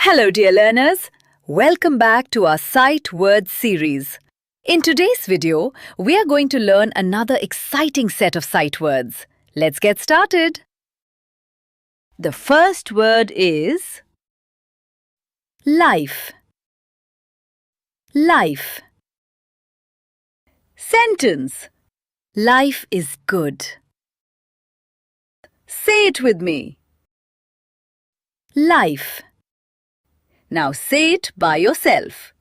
Hello dear learners, welcome back to our Sight Words series. In today's video, we are going to learn another exciting set of sight words. Let's get started. The first word is life. Life. Sentence. Life is good. Say it with me. Life. Now say it by yourself.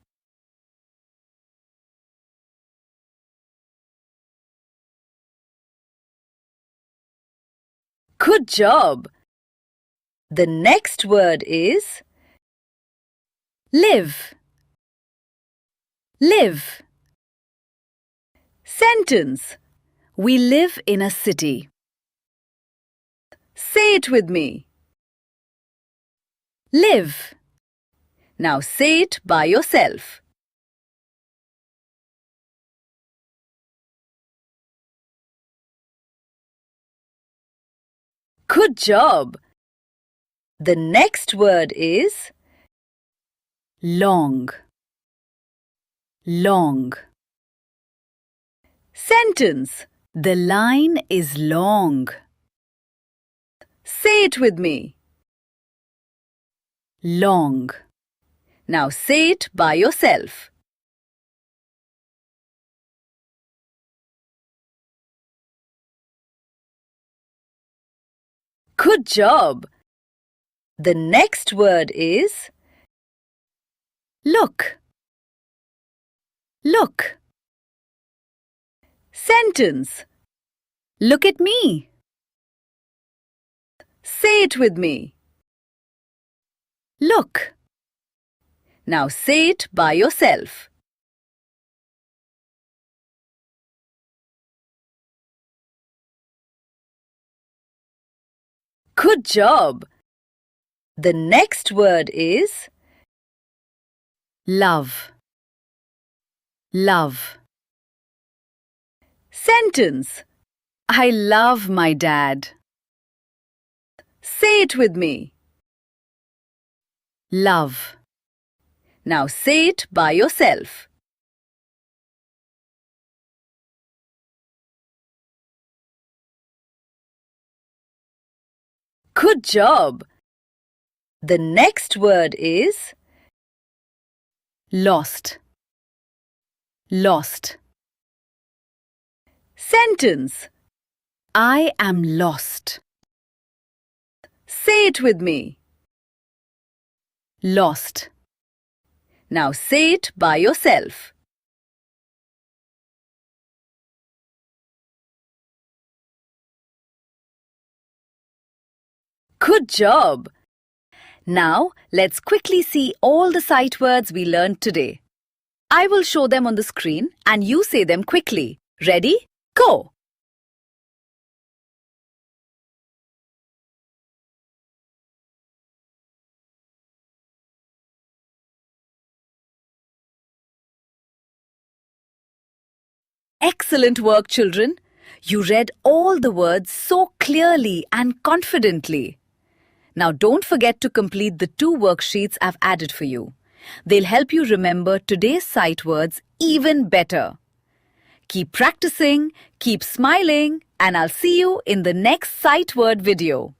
Good job! The next word is live. Live. Sentence. We live in a city. Say it with me. Live. Now say it by yourself. Good job! The next word is long. Long. Sentence. The line is long. Say it with me. Long. Now say it by yourself. Good job! The next word is look. Look. Sentence. Look at me. Say it with me. Look. Now say it by yourself. Good job! The next word is love. Love. Sentence. I love my dad. Say it with me. Love. Now say it by yourself. Good job! The next word is lost. Lost. Sentence. I am lost. Say it with me. Lost. Now say it by yourself. Good job! Now, let's quickly see all the sight words we learned today. I will show them on the screen and you say them quickly. Ready? Go! Excellent work, children! You read all the words so clearly and confidently. Now don't forget to complete the 2 worksheets I've added for you. They'll help you remember today's sight words even better. Keep practicing, keep smiling, and I'll see you in the next sight word video.